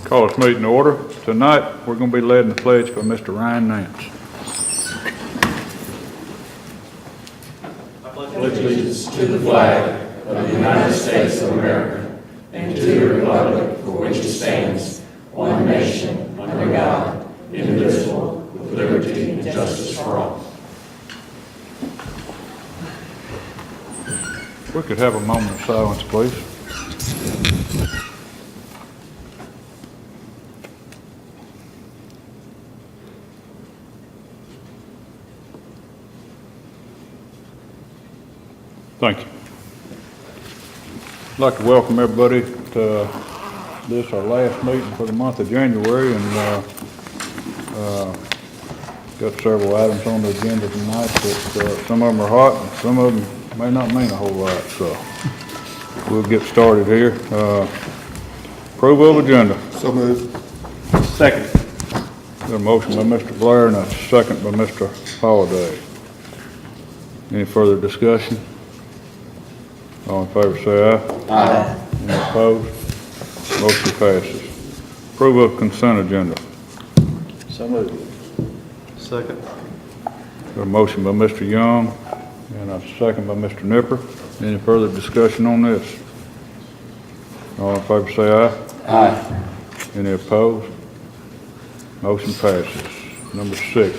Call this meeting to order. Tonight, we're going to be led in the pledge by Mr. Ryan Nance. I pledge allegiance to the flag of the United States of America and to the republic for which it stands, one nation, under God, indivisible, with liberty and justice for all. We could have a moment of silence, please. Thank you. I'd like to welcome everybody to this, our last meeting for the month of January, and got several items on the agenda tonight that some of them are hot and some of them may not mean a whole lot, so we'll get started here. Approval of agenda. So moved. Second. Got a motion by Mr. Blair and a second by Mr. Holliday. Any further discussion? All in favor say aye. Aye. Any opposed? Motion passes. Approval of consent agenda. So moved. Second. Got a motion by Mr. Young and a second by Mr. Nipper. Any further discussion on this? All in favor say aye. Aye. Any opposed? Motion passes. Number 6,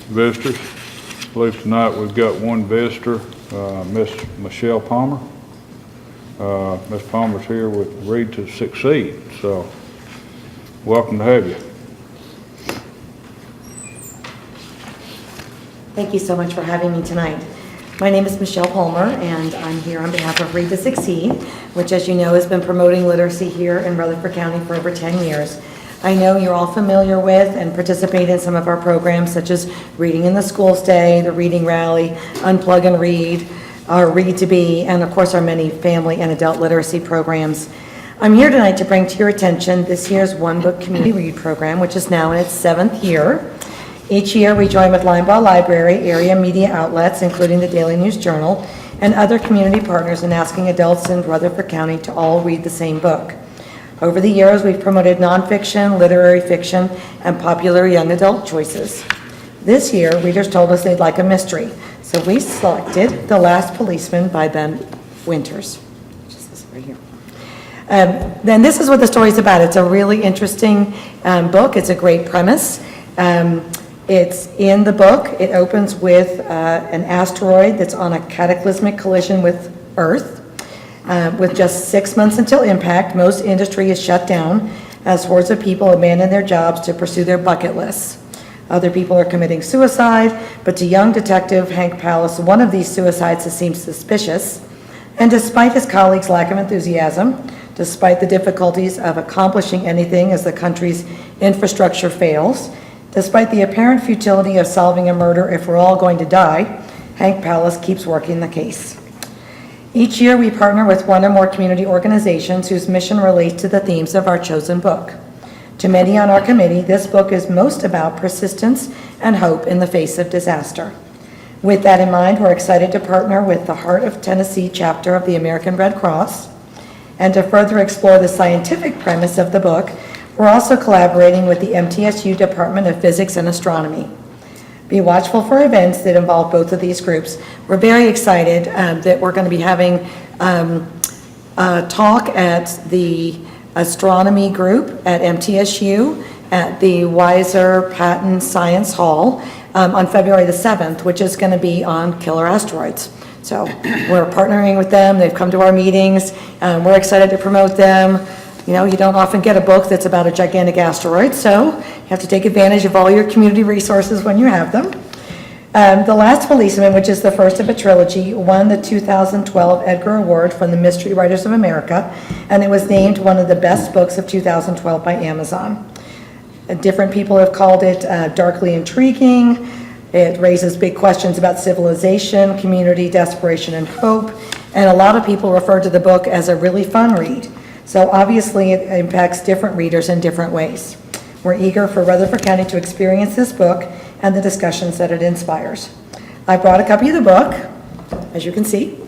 visitors. I believe tonight we've got one visitor, Miss Michelle Palmer. Miss Palmer's here with Read to Succeed, so welcome to have you. Thank you so much for having me tonight. My name is Michelle Palmer, and I'm here on behalf of Read to Succeed, which, as you know, has been promoting literacy here in Rutherford County for over 10 years. I know you're all familiar with and participate in some of our programs, such as Reading in the Schools Day, the Reading Rally, Unplug and Read, our Read to Be, and of course our many family and adult literacy programs. I'm here tonight to bring to your attention this year's One Book Community Read program, which is now in its 7th year. Each year we join with Linebaugh Library, area media outlets, including the Daily News Journal, and other community partners in asking adults in Rutherford County to all read the same book. Over the years, we've promoted nonfiction, literary fiction, and popular young adult choices. This year, readers told us they'd like a mystery, so we selected The Last Policeman by Ben Winters. Which is this right here. Then this is what the story's about. It's a really interesting book. It's a great premise. It's in the book. It opens with an asteroid that's on a cataclysmic collision with Earth. With just 6 months until impact, most industry is shut down as hordes of people abandon their jobs to pursue their bucket lists. Other people are committing suicide, but to young detective Hank Palace, one of these suicides has seemed suspicious. And despite his colleagues' lack of enthusiasm, despite the difficulties of accomplishing anything as the country's infrastructure fails, despite the apparent futility of solving a murder if we're all going to die, Hank Palace keeps working the case. Each year, we partner with one or more community organizations whose mission relates to the themes of our chosen book. To many on our committee, this book is most about persistence and hope in the face of disaster. With that in mind, we're excited to partner with the Heart of Tennessee chapter of the American Red Cross. And to further explore the scientific premise of the book, we're also collaborating with the MTSU Department of Physics and Astronomy. Be watchful for events that involve both of these groups. We're very excited that we're going to be having a talk at the astronomy group at MTSU at the Weiser Patton Science Hall on February the 7th, which is going to be on killer asteroids. So we're partnering with them. They've come to our meetings. We're excited to promote them. You know, you don't often get a book that's about a gigantic asteroid, so you have to take advantage of all your community resources when you have them. The Last Policeman, which is the first of a trilogy, won the 2012 Edgar Award from the Mystery Writers of America, and it was named one of the best books of 2012 by Amazon. Different people have called it darkly intriguing. It raises big questions about civilization, community, desperation, and hope, and a lot of people refer to the book as a really fun read. So obviously it impacts different readers in different ways. We're eager for Rutherford County to experience this book and the discussions that it inspires. I brought a copy of the book, as you can see,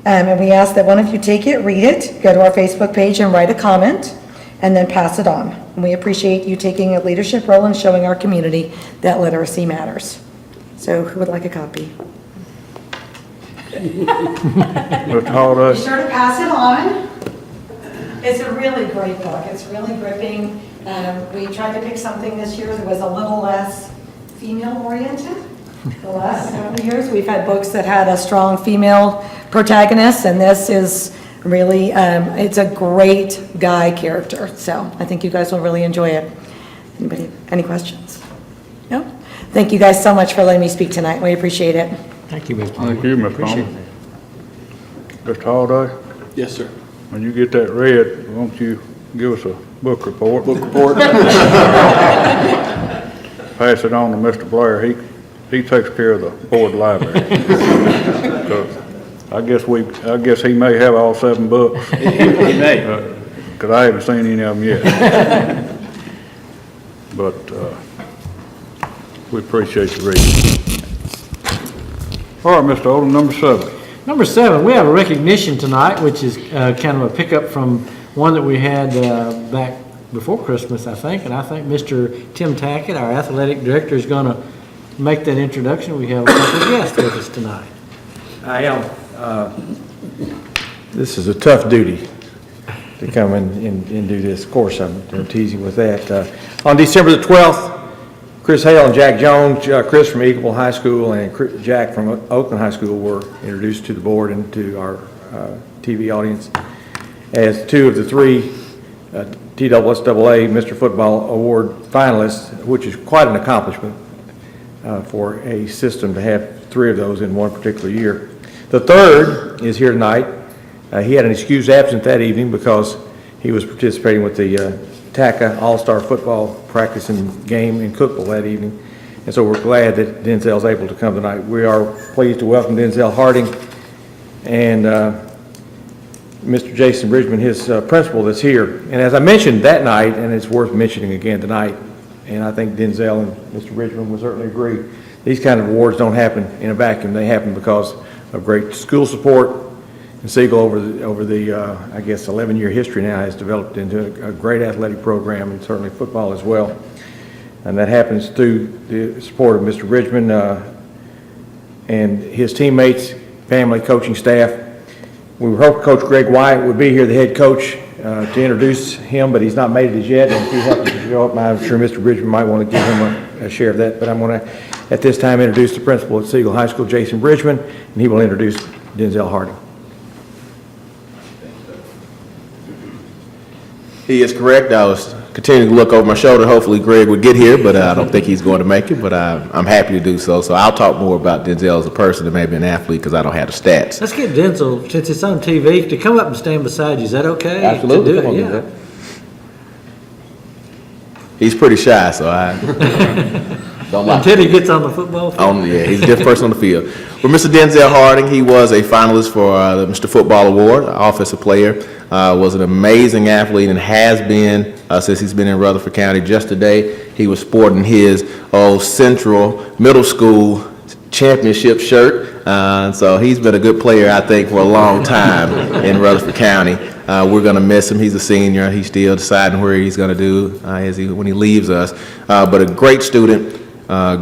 and we ask that one of you take it, read it, go to our Facebook page and write a comment. and then pass it on. And we appreciate you taking a leadership role in showing our community that literacy matters. So who would like a copy? Mr. Holliday? Be sure to pass it on. It's a really great book. It's really gripping. We tried to pick something this year that was a little less female-oriented. The last couple of years, we've had books that had a strong female protagonist, and this is really, it's a great guy character. So I think you guys will really enjoy it. Anybody, any questions? No? Thank you guys so much for letting me speak tonight. We appreciate it. Thank you, Ms. Palmer. Thank you, Ms. Appreciate Palmer. that. Mr. Holliday, Yes, sir. when you get that read, won't you give us a book report? Book report. Pass it on to Mr. Blair. He takes care of the board library. So, I guess he may have all 7 books. He may. Because I haven't seen any of them yet. But we appreciate the reading. All right, Mr. Odom, number 7. Number 7, we have a recognition tonight, which is kind of a pickup from one that we had back before Christmas, I think. And I think Mr. Tim Tackett, our athletic director, is going to make that introduction. We have a couple of guests with us tonight. I am. This is a tough duty to come and do this. Of course, I'm teasing with that. On December the 12th, Chris Hale and Jack Jones, Chris from Eagleville High School and Jack from Oakland High School were introduced to the board and to our TV audience as 2 of the 3 TSSAA Mr. Football Award finalists, which is quite an accomplishment for a system to have 3 of those in one particular year. The third is here tonight. He had an excused absence that evening because he was participating with the TACA All-Star Football practice and game in Cookeville that evening. And so we're glad that Denzel's able to come tonight. We are pleased to welcome Denzel Harding and Mr. Jason Bridgman, his principal that's here. And as I mentioned that night, and it's worth mentioning again tonight, and I think Denzel and Mr. Bridgman will certainly agree, these kind of awards don't happen in a vacuum. They happen because of great school support. And Siegel, over the I guess 11-year history now, has developed into a great athletic program, and certainly football as well. And that happens through the support of Mr. Bridgman and his teammates, family, coaching staff. We were hoping Coach Greg Wyatt would be here, the head coach, to introduce him, but he's not made it as yet. And if he happens to show up, I'm sure Mr. Bridgman might want to give him a share of that. But I'm going to, at this time, introduce the principal at Siegel High School, Jason Bridgman, and he will introduce Denzel Harding. He is correct. I was continuing to look over my shoulder. Hopefully Greg would get here, but I don't think he's going to make it, but I'm happy to do so. So I'll talk more about Denzel as a person than maybe an athlete because I don't have the stats. Let's get Denzel, since it's on TV, to come up and stand beside you. Is that okay? Absolutely. To do Come on, it? Yeah. Denzel. He's pretty shy, so I don't like Until he gets on the football field. Yeah, he's a different person on the field. Well, Mr. Denzel Harding, he was a finalist for the Mr. Football Award, offensive player. Was an amazing athlete and has been since he's been in Rutherford County. Just today, he was sporting his Central Middle School championship shirt. So he's been a good player, I think, for a long time in Rutherford County. We're going to miss him. He's a senior. He's still deciding where he's going to do when he leaves us. But a great student,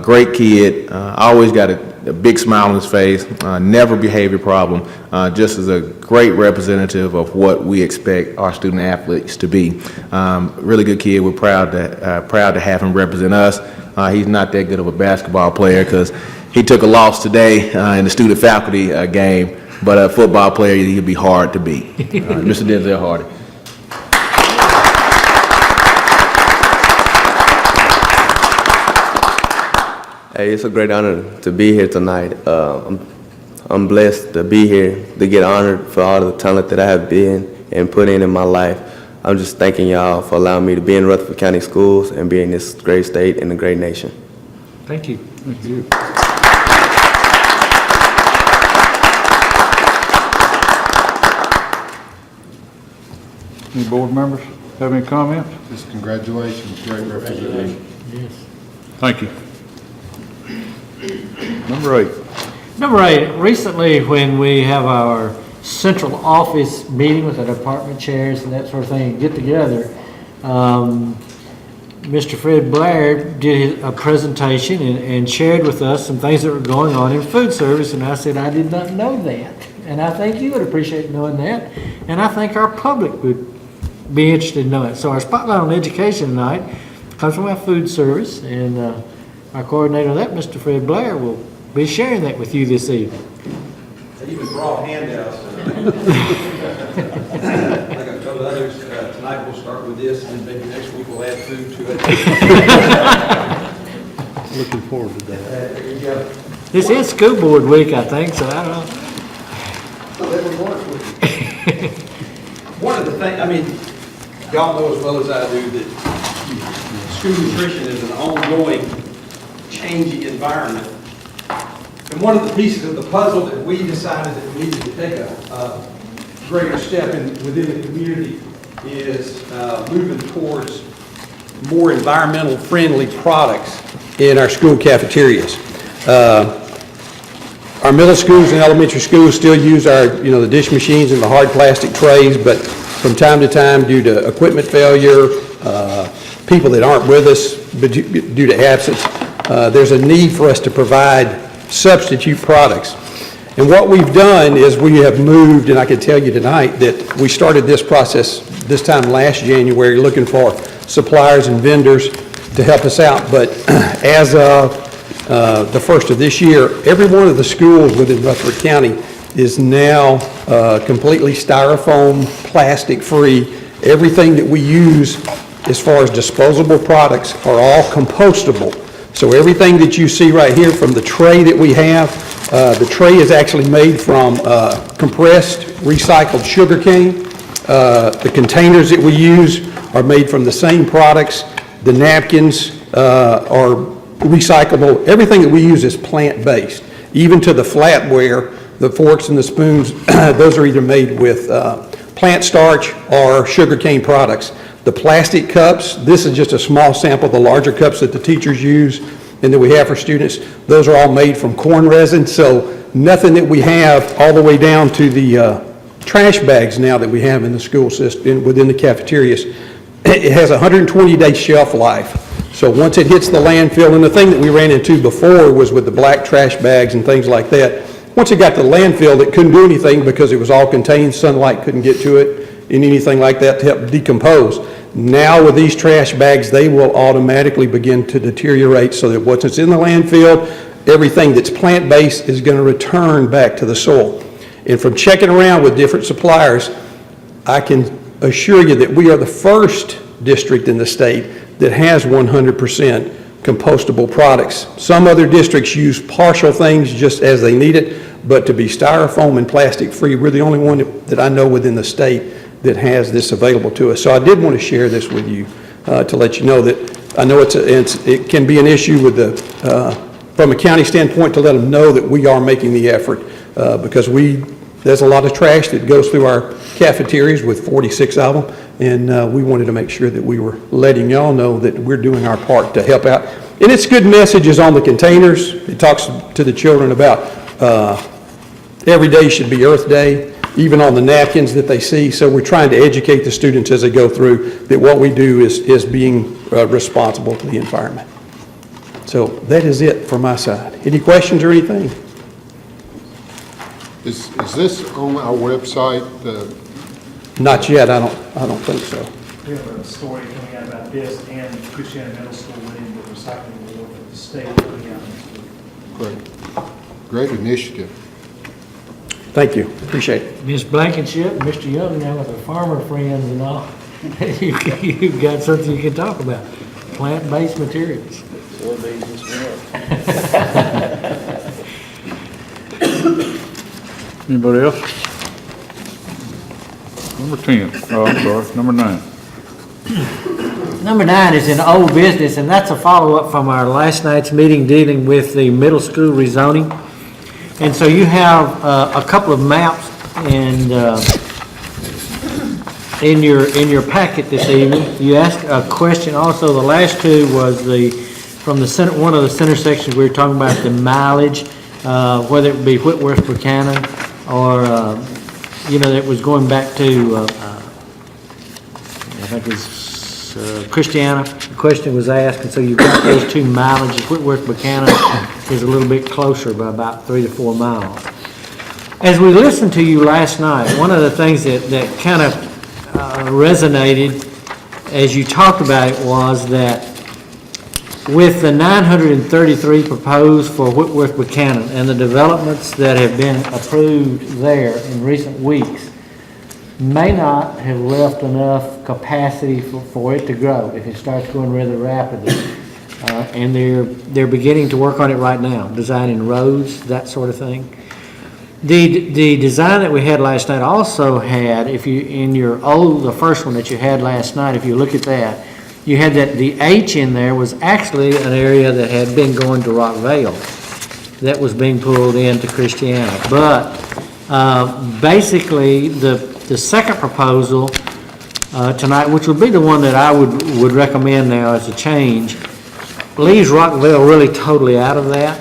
great kid, always got a big smile on his face, never behavior problem, just as a great representative of what we expect our student athletes to be. Really good kid. We're proud to have him represent us. He's not that good of a basketball player because he took a loss today in the student faculty game, but a football player, he'd be hard to beat. Mr. Denzel Harding. Hey, it's a great honor to be here tonight. I'm blessed to be here, to get honored for all the talent that I have been and put in my life. I'm just thanking y'all for allowing me to be in Rutherford County Schools and be in this great state and a great nation. Thank you. Thank you. Any board members have any comments? Just congratulations, great representation. Yes. Thank you. Number 8. Number 8, recently when we have our central office meeting with the department chairs and that sort of thing, get together, Mr. Fred Blair did a presentation and shared with us some things that were going on in food service, and I said I did not know that. And I think you would appreciate knowing that, and I think our public would be interested in knowing it. So our spotlight on education tonight comes from our food service, and our coordinator of that, Mr. Fred Blair, will be sharing that with you this evening. They even brought handouts. Like I told others, tonight we'll start with this, and maybe next week we'll add food to it. Looking forward to that. There you go. This is school board week, I think, so I don't know. So that would work with you. One of the things, I mean, y'all know as well as I do that school nutrition is an ongoing, changing environment. And one of the pieces of the puzzle that we decided that we needed to take a greater step in within the community is moving towards more environmental friendly products in our school cafeterias. Our middle schools and elementary schools still use our, the dish machines and the hard plastic trays, but from time to time, due to equipment failure, people that aren't with us due to absence, there's a need for us to provide substitute products. And what we've done is we have moved, and I can tell you tonight that we started this process this time last January looking for suppliers and vendors to help us out. But as of the first of this year, every one of the schools within Rutherford County is now completely styrofoam, plastic-free. Everything that we use as far as disposable products are all compostable. So everything that you see right here from the tray that we have, the tray is actually made from compressed, recycled sugar cane. The containers that we use are made from the same products. The napkins are recyclable. Everything that we use is plant-based. Even to the flatware, the forks and the spoons, those are either made with plant starch or sugarcane products. The plastic cups, this is just a small sample. The larger cups that the teachers use and that we have for students, those are all made from corn resin. So nothing that we have all the way down to the trash bags now that we have in the school system, within the cafeterias, it has a 120-day shelf life. So once it hits the landfill, and the thing that we ran into before was with the black trash bags and things like that, once it got to the landfill, it couldn't do anything because it was all contained, sunlight couldn't get to it, and anything like that to help decompose. Now with these trash bags, they will automatically begin to deteriorate so that once it's in the landfill, everything that's plant-based is going to return back to the soil. And from checking around with different suppliers, I can assure you that we are the first district in the state that has 100% compostable products. Some other districts use partial things just as they need it, but to be styrofoam and plastic free, we're the only one that I know within the state that has this available to us. So I did want to share this with you to let you know that I know it can be an issue with from a county standpoint to let them know that we are making the effort because there's a lot of trash that goes through our cafeterias with 46 of them, and we wanted to make sure that we were letting y'all know that we're doing our part to help out. And it's good messages on the containers. It talks to the children about every day should be Earth Day, even on the napkins that they see. So we're trying to educate the students as they go through that what we do is being responsible to the environment. So that is it from my side. Any questions or anything? Is this on our website? Not yet, I don't think so. We have a story coming out about this, and Christiana Middle School winning the recycling award for the state coming out next week. Great initiative. Thank you, appreciate it. Ms. Blankenship, Mr. Young now with our farmer friends and all, you've got something you can talk about, plant-based materials. Anybody else? Number 10, oh, I'm sorry, number 9. Number 9 is in old business, and that's a follow-up from our last night's meeting dealing with the middle school rezoning. And so you have a couple of maps and in your packet this evening. You asked a question also. The last two was from the center, one of the center sections we were talking about the mileage, whether it be Whitworth, Buchanan, or that was going back to I think it was was Christiana. The question was asked, and so you've got those two mileages. Whitworth Buchanan is a little bit closer by about 3 to 4 miles. As we listened to you last night, one of the things that kind of resonated as you talked about it was that with the 933 proposed for Whitworth Buchanan and the developments that have been approved there in recent weeks, may not have left enough capacity for it to grow if it starts going rather rapidly. And they're beginning to work on it right now, designing roads, that sort of thing. The design that we had last night also had, if you, in the first one that you had last night, if you look at that, you had that the H in there was actually an area that had been going to Rockvale that was being pulled into Christiana. But basically, the second proposal tonight, which would be the one that I would recommend now as a change, leaves Rockvale really totally out of that,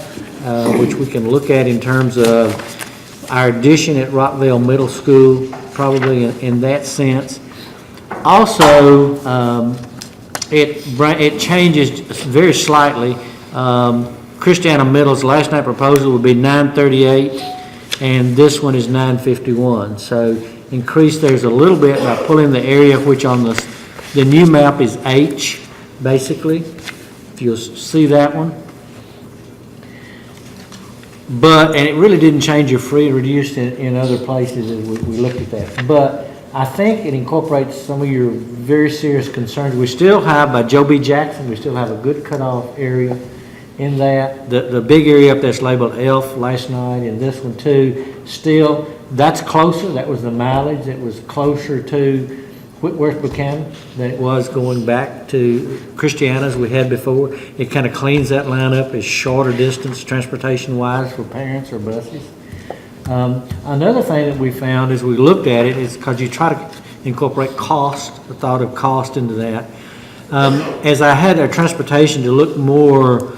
which we can look at in terms of our addition at Rockvale Middle School, probably in that sense. Also, it changes very slightly. Christiana Middle's last night proposal would be 938, and this one is 951. So increase there's a little bit by pulling the area which on the new map is H, basically. If you'll see that one. And it really didn't change your free and reduced in other places as we looked at that. But I think it incorporates some of your very serious concerns. We still have, by Joe B. Jackson, we still have a good cutoff area in that. The big area up there's labeled ELF last night, and this one too, still, that's closer. That was the mileage that was closer to Whitworth Buchanan than it was going back to Christiana's we had before. It kind of cleans that line up as shorter distance transportation-wise for parents or buses. Another thing that we found as we looked at it is because you try to incorporate cost, the thought of cost into that. As I had our transportation to look more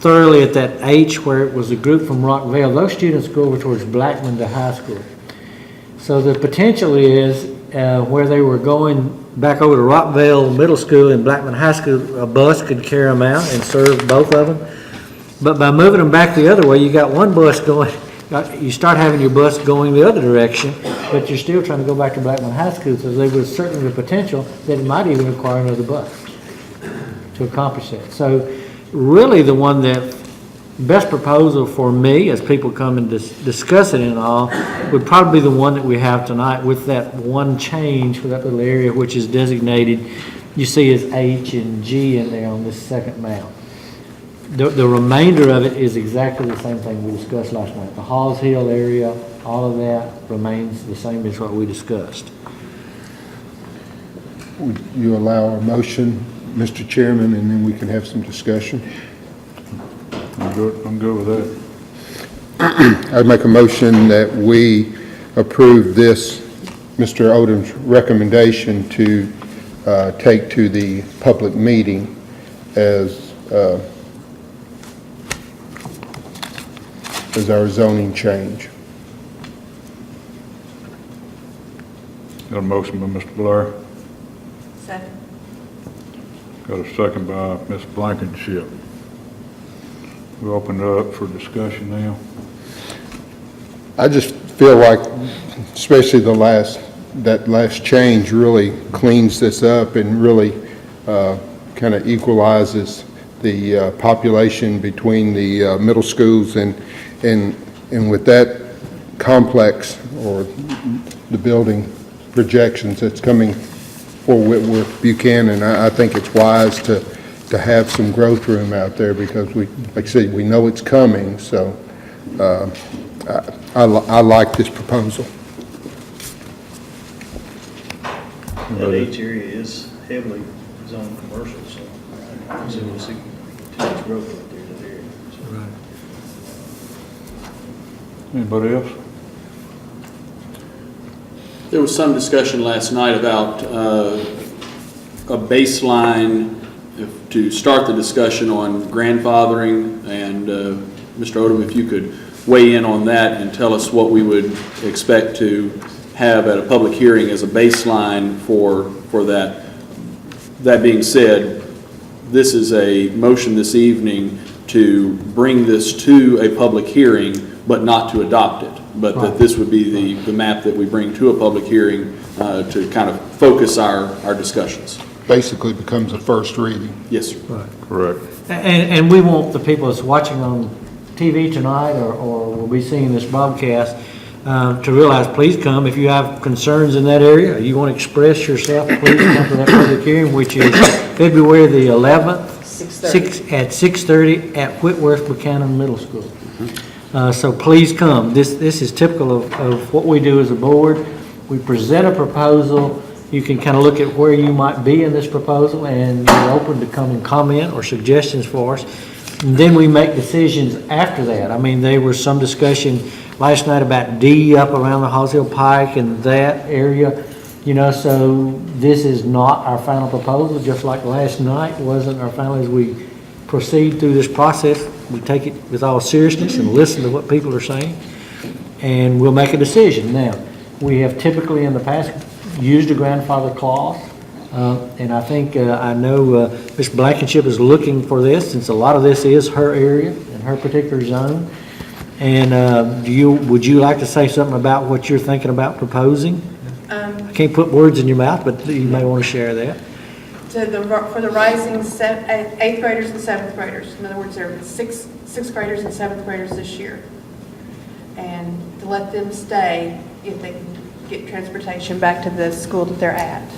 thoroughly at that H where it was a group from Rockvale, those students go over towards Blackman to high school. So the potential is where they were going back over to Rockvale Middle School and Blackman High School, a bus could carry them out and serve both of them. But by moving them back the other way, you got one bus going, you start having your bus going the other direction, but you're still trying to go back to Blackman High School, so there was certainly the potential that it might even require another bus to accomplish that. So really the one that best proposal for me, as people come and discuss it and all, would probably be the one that we have tonight with that one change for that little area which is designated, you see as H and G in there on this second map. The remainder of it is exactly the same thing we discussed last night. The Halls Hill area, all of that remains the same as what we discussed. Would you allow a motion, Mr. Chairman, and then we can have some discussion? I'm good with that. I'd make a motion that we approve this, Mr. Odom's recommendation to take to the public meeting as our zoning change. Got a motion by Mr. Blair. Second. Got a second by Ms. Blankenship. We'll open it up for discussion now. I just feel like, especially that last change really cleans this up and really kind of equalizes the population between the middle schools and with that complex or the building projections that's coming for Whitworth Buchanan, I think it's wise to have some growth room out there because we, like I said, we know it's coming. So I like this proposal. That H area is heavily zoned commercial, so we'll see too much growth out there in that area. Right. Anybody else? There was some discussion last night about a baseline to start the discussion on grandfathering, and Mr. Odom, if you could weigh in on that and tell us what we would expect to have at a public hearing as a baseline for that That being said, this is a motion this evening to bring this to a public hearing, but not to adopt it. But that this would be the map that we bring to a public hearing to kind of focus our discussions. Basically becomes a first reading. Yes, sir. Correct. And we want the people that's watching on TV tonight or will be seeing this broadcast to realize, please come. If you have concerns in that area, or you want to express yourself, please come to that public hearing, which is February the 11th. 6:30. At 6:30 at Whitworth Buchanan Middle School. So please come. This is typical of what we do as a board. We present a proposal. You can kind of look at where you might be in this proposal, and you're open to come and comment or suggestions for us. And then we make decisions after that. I mean, there was some discussion last night about D up around the Halls Hill Pike and that area, you know, so this is not our final proposal, just like last night wasn't our final. As we proceed through this process, we take it with all seriousness and listen to what people are saying, and we'll make a decision. Now, we have typically in the past used a grandfather clause, and I think, I know Ms. Blankenship is looking for this, since a lot of this is her area and her particular zone. And would you like to say something about what you're thinking about proposing? I can't put words in your mouth, but you may want to share that. For the rising 8th graders and 7th graders. In other words, there are sixth graders and 7th graders this year. And to let them stay if they can get transportation back to the school that they're at.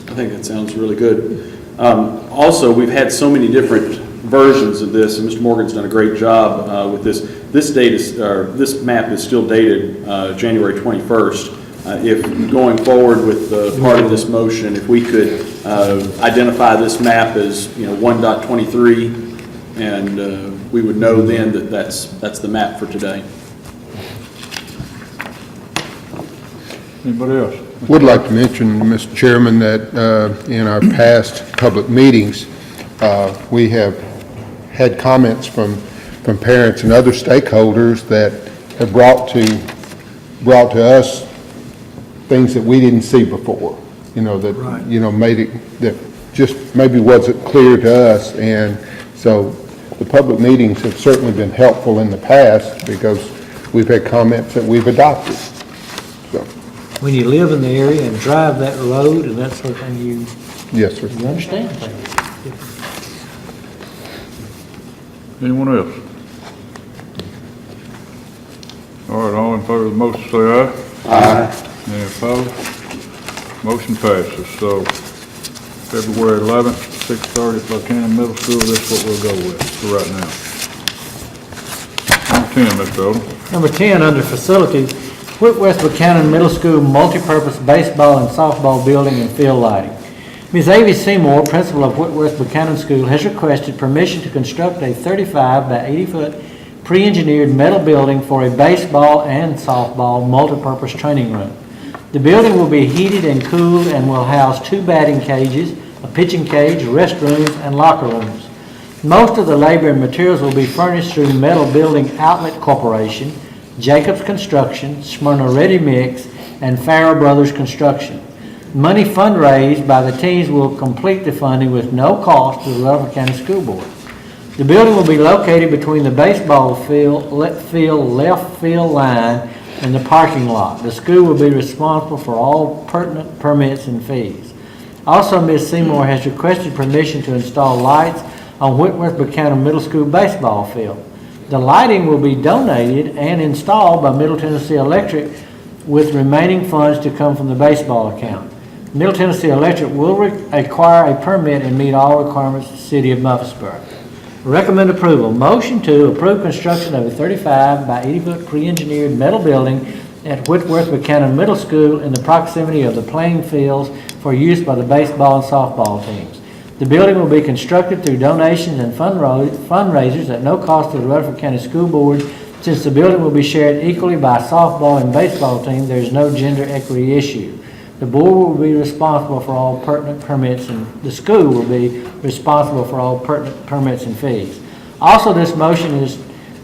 I think that sounds really good. Also, we've had so many different versions of this, and Mr. Morgan's done a great job with this. This map is still dated January 21st. If going forward with the part of this motion, if we could identify this map as 1.23, and we would know then that that's the map for today. Anybody else? Would like to mention, Mr. Chairman, that in our past public meetings, we have had comments from parents and other stakeholders that have brought to us things that we didn't see before, that, Right. made it, that just maybe wasn't clear to us. And so the public meetings have certainly been helpful in the past because we've had comments that we've adopted. So, When you live in the area and drive that road and that sort of thing, you yes, sir. understand things. Anyone else? All right, all in favor of the motion, say aye. Aye. Any opposed? Motion passes. So, February 11th, 6:30 at Buchanan Middle School, this is what we'll go with for right now. Number 10, Mr. Odom. Number 10, under facilities, Whitworth Buchanan Middle School multipurpose baseball and softball building and field lighting. Ms. Avie Seymour, principal of Whitworth Buchanan School, has requested permission to construct a 35 by 80-foot pre-engineered metal building for a baseball and softball multipurpose training room. The building will be heated and cooled and will house 2 batting cages, a pitching cage, restrooms, and locker rooms. Most of the labor and materials will be furnished through Metal Building Outlet Corporation, Jacobs Construction, Smyrna Ready Mix, and Farrell Brothers Construction. Money fundraised by the teams will complete the funding with no cost to the Rutherford County School Board. The building will be located between the baseball field, left field line, and the parking lot. The school will be responsible for all pertinent permits and fees. Also, Ms. Seymour has requested permission to install lights on Whitworth Buchanan Middle School baseball field. The lighting will be donated and installed by Middle Tennessee Electric, with remaining funds to come from the baseball account. Middle Tennessee Electric will require a permit and meet all requirements of the City of Murfreesboro. Recommend approval. Motion to approve construction of a 35 by 80-foot pre-engineered metal building at Whitworth Buchanan Middle School in the proximity of the playing fields for use by the baseball and softball teams. The building will be constructed through donations and fundraisers at no cost to the Rutherford County School Board. Since the building will be shared equally by softball and baseball team, there is no gender equity issue. The board will be responsible for all pertinent permits, and the school will be responsible for all pertinent permits and fees. Also, this motion is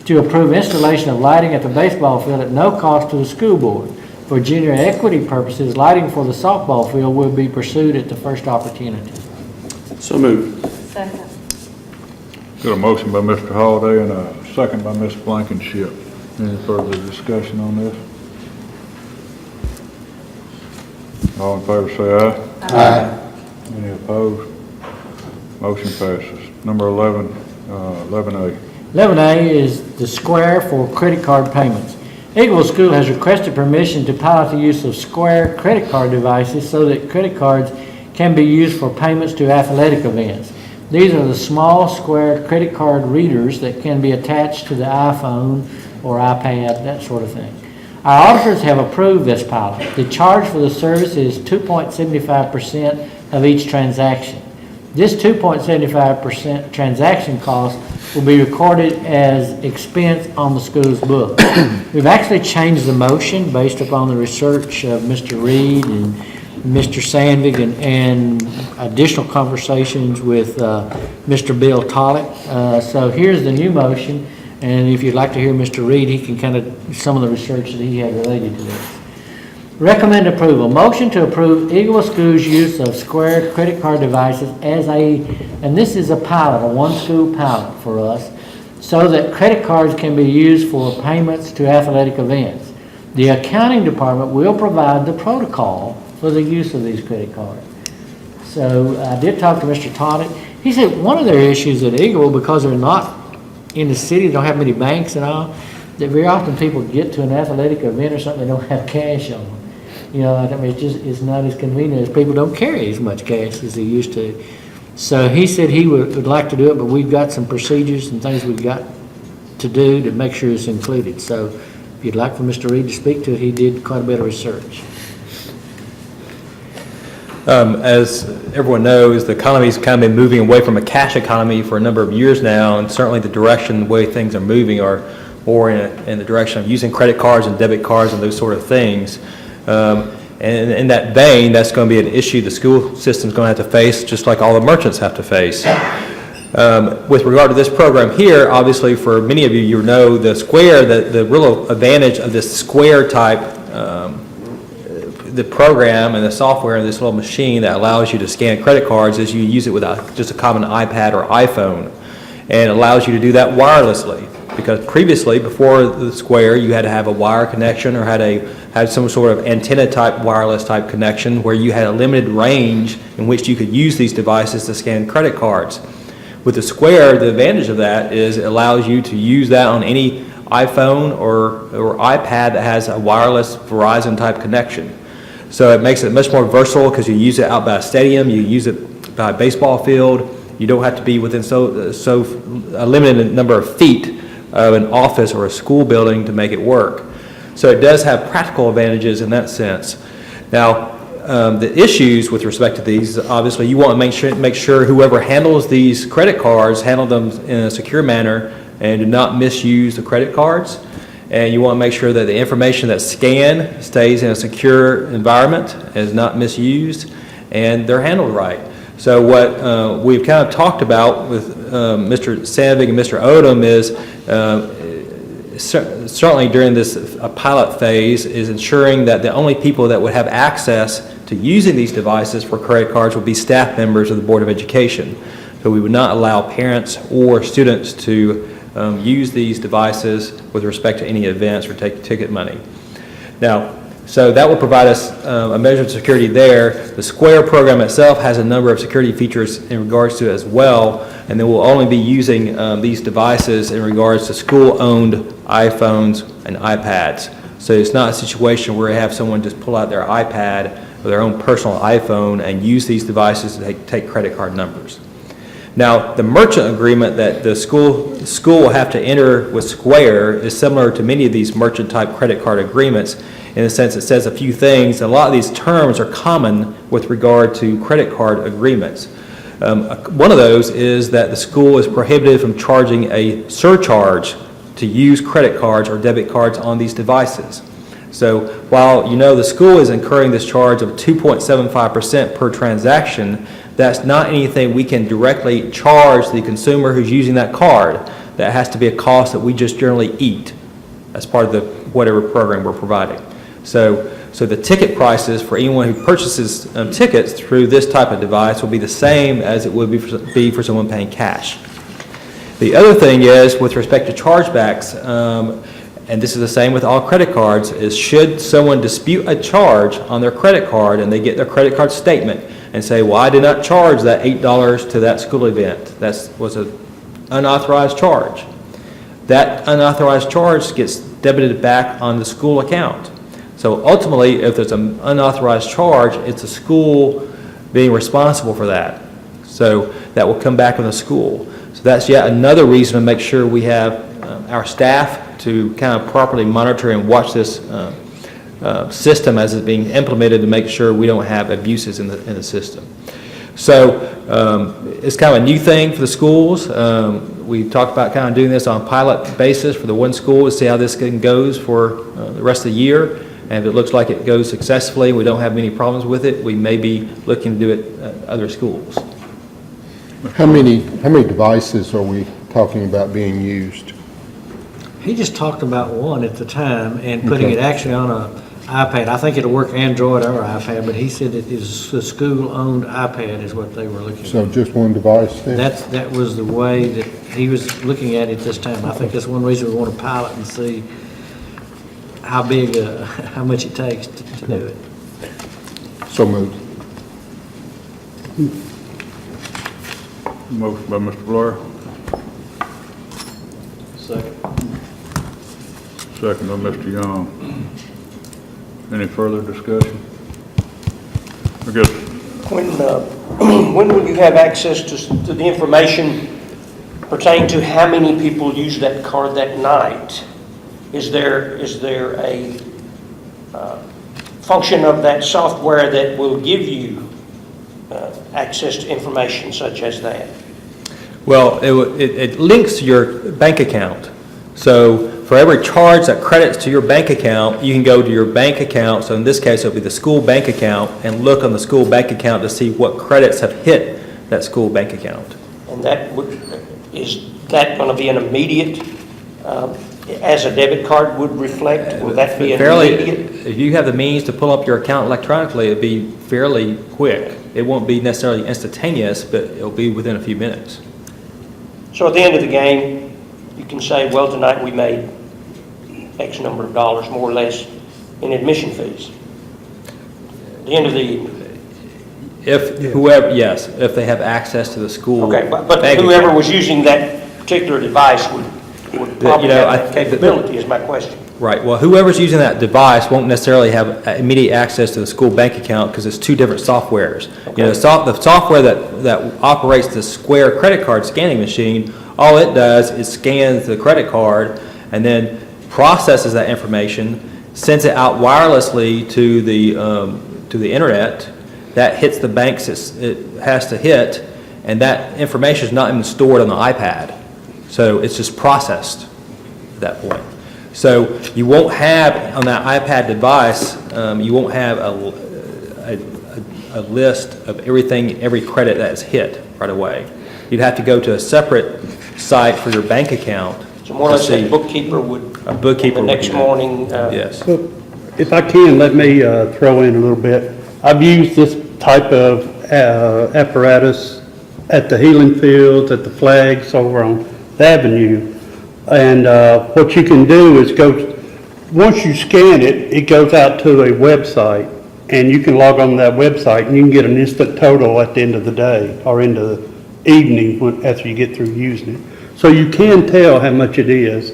to approve installation of lighting at the baseball field at no cost to the school board. For junior equity purposes, lighting for the softball field will be pursued at the first opportunity. So moved. Second. Got a motion by Mr. Holliday and a second by Ms. Blankenship. Any further discussion on this? All in favor say aye. Aye. Any opposed? Motion passes. Number 11A. 11A is the Square for credit card payments. Eagleville School has requested permission to pilot the use of Square credit card devices so that credit cards can be used for payments to athletic events. These are the small Square credit card readers that can be attached to the iPhone or iPad, that sort of thing. Our auditors have approved this pilot. The charge for the service is 2.75% of each transaction. This 2.75% transaction cost will be recorded as expense on the school's book. We've actually changed the motion based upon the research of Mr. Reed and Mr. Sandvig and additional conversations with Mr. Bill Tollett. So here's the new motion, and if you'd like to hear Mr. Reed, he can kind of, some of the research that he had related to this. Recommend approval. Motion to approve Eagleville School's use of Square credit card devices as and this is a pilot, a one-school pilot for us, so that credit cards can be used for payments to athletic events. The accounting department will provide the protocol for the use of these credit cards. So I did talk to Mr. Todd. He said one of their issues at Eagleville, because they're not in the city, they don't have many banks and all, that very often people get to an athletic event or something, they don't have cash on them. You know, I mean, it's not as convenient as people don't carry as much cash as they used to. So he said he would like to do it, but we've got some procedures and things we've got to do to make sure it's included. So if you'd like for Mr. Reed to speak to it, he did quite a bit of research. As everyone knows, the economy's kind of been moving away from a cash economy for a number of years now, and certainly the direction, the way things are moving are more in the direction of using credit cards and debit cards and those sort of things. And in that vein, that's going to be an issue the school system's going to have to face, just like all the merchants have to face. With regard to this program here, obviously for many of you, you know the Square, the real advantage of this Square type, the program and the software and this little machine that allows you to scan credit cards is you use it with just a common iPad or iPhone, and it allows you to do that wirelessly. Because previously, before the Square, you had to have a wire connection or had some sort of antenna type wireless type connection where you had a limited range in which you could use these devices to scan credit cards. With the Square, the advantage of that is it allows you to use that on any iPhone or iPad that has a wireless Verizon type connection. So it makes it much more versatile because you use it out by a stadium, you use it by a baseball field, you don't have to be within a limited number of feet of an office or a school building to make it work. So it does have practical advantages in that sense. Now, the issues with respect to these, obviously you want to make sure whoever handles these credit cards handle them in a secure manner and do not misuse the credit cards. And you want to make sure that the information that's scanned stays in a secure environment, is not misused, and they're handled right. So what we've kind of talked about with Mr. Sandvig and Mr. Odom is certainly during this pilot phase is ensuring that the only people that would have access to using these devices for credit cards would be staff members of the Board of Education. So we would not allow parents or students to use these devices with respect to any events or take ticket money. Now, so that will provide us a measure of security there. The Square program itself has a number of security features in regards to it as well, and then we'll only be using these devices in regards to school-owned iPhones and iPads. So it's not a situation where you have someone just pull out their iPad or their own personal iPhone and use these devices to take credit card numbers. Now, the merchant agreement that the school will have to enter with Square is similar to many of these merchant-type credit card agreements in the sense it says a few things. A lot of these terms are common with regard to credit card agreements. One of those is that the school is prohibited from charging a surcharge to use credit cards or debit cards on these devices. So while you know the school is incurring this charge of 2.75% per transaction, that's not anything we can directly charge the consumer who's using that card. That has to be a cost that we just generally eat as part of the whatever program we're providing. So So the ticket prices for anyone who purchases tickets through this type of device will be the same as it would be for someone paying cash. The other thing is, with respect to chargebacks, and this is the same with all credit cards, is should someone dispute a charge on their credit card and they get their credit card statement and say, well, I did not charge that $8 to that school event. That was an unauthorized charge. That unauthorized charge gets debited back on the school account. So ultimately, if there's an unauthorized charge, it's the school being responsible for that. So that will come back on the school. So that's yet another reason to make sure we have our staff to kind of properly monitor and watch this system as it's being implemented to make sure we don't have abuses in the system. So it's kind of a new thing for the schools. We talked about kind of doing this on a pilot basis for the one school to see how this thing goes for the rest of the year. And if it looks like it goes successfully, we don't have many problems with it, we may be looking to do it at other schools. How many devices are we talking about being used? He just talked about one at the time and putting Okay. it actually on a iPad. I think it'll work Android or iPad, but he said it is a school-owned iPad is what they were looking So at. just one device then? That was the way that he was looking at it this time. I think that's one reason we want to pilot and see how big, how much it takes to do it. So moved. Motion by Mr. Blair, Second. second by Mr. Young. Any further discussion? I guess, When will you have access to the information pertaining to how many people use that card that night? Is there a function of that software that will give you access to information such as that? Well, it links to your bank account. So for every charge that credits to your bank account, you can go to your bank account. So in this case, it'll be the school bank account and look on the school bank account to see what credits have hit that school bank account. And is that going to be an immediate, as a debit card would reflect? Will that be an immediate? If you have the means to pull up your account electronically, it'll be fairly quick. It won't be necessarily instantaneous, but it'll be within a few minutes. So at the end of the game, you can say, well, tonight we made X number of dollars, more or less, in admission fees. At the end of the evening. If they have access to the school. Okay, but bank whoever account. was using that particular device would probably have that capability, is my question. Right, well, whoever's using that device won't necessarily have immediate access to the school bank account because it's two different softwares. You know, the software that operates the Square credit card scanning machine, all it does is scans the credit card and then processes that information, sends it out wirelessly to the internet. That hits the banks it has to hit, and that information is not even stored on the iPad. So it's just processed at that point. So you won't have, on that iPad device, you won't have a list of everything, every credit that's hit right away. You'd have to go to a separate site for your bank account. So more or less a bookkeeper would, A bookkeeper the would next do that. morning. Yes. If I can, let me throw in a little bit. I've used this type of apparatus at the Healing Fields, at the Flags over on the Avenue. And what you can do is once you scan it, it goes out to a website, and you can log on to that website, and you can get an instant total at the end of the day, or in the evening after you get through using it. So you can tell how much it is.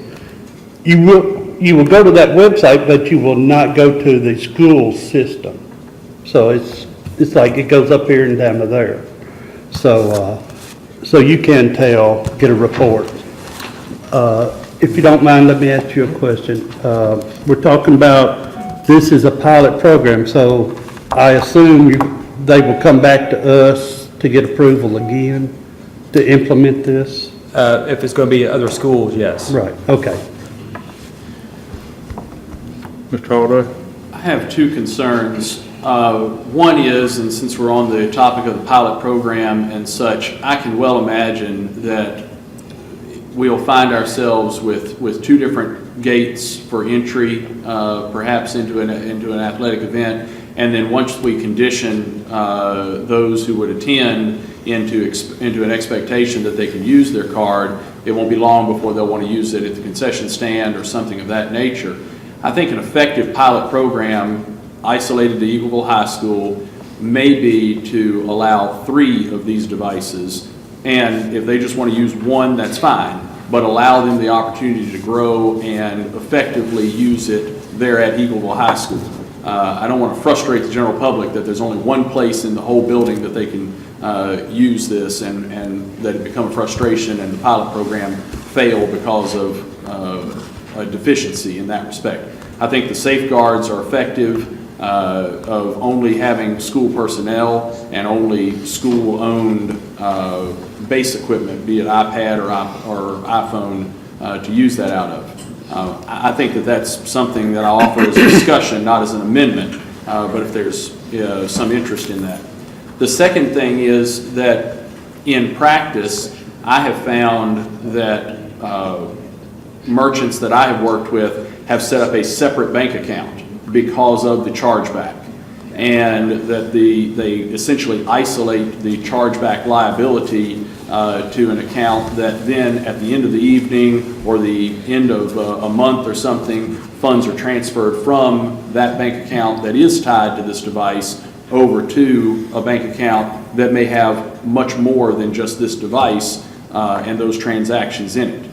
You will go to that website, but you will not go to the school system. So it's like it goes up here and down to there. So you can tell, get a report. If you don't mind, let me ask you a question. We're talking about, this is a pilot program, so I assume they will come back to us to get approval again to implement this? If it's going to be at other schools, yes. Right, okay. Mr. Holliday? I have two concerns. One is, and since we're on the topic of the pilot program and such, I can well imagine that we'll find ourselves with two different gates for entry, perhaps into an athletic event. And then once we condition those who would attend into an expectation that they can use their card, it won't be long before they'll want to use it at the concession stand or something of that nature. I think an effective pilot program isolated to Eagleville High School may be to allow 3 of these devices, and if they just want to use one, that's fine, but allow them the opportunity to grow and effectively use it there at Eagleville High School. I don't want to frustrate the general public that there's only one place in the whole building that they can use this, and that it become a frustration and the pilot program fail because of a deficiency in that respect. I think the safeguards are effective of only having school personnel and only school-owned base equipment, be it iPad or iPhone, to use that out of. I think that that's something that I offer as a discussion, not as an amendment, but if there's some interest in that. The second thing is that in practice, I have found that merchants that I have worked with have set up a separate bank account because of the chargeback, and that they essentially isolate the chargeback liability to an account that then at the end of the evening or the end of a month or something, funds are transferred from that bank account that is tied to this device over to a bank account that may have much more than just this device and those transactions in it.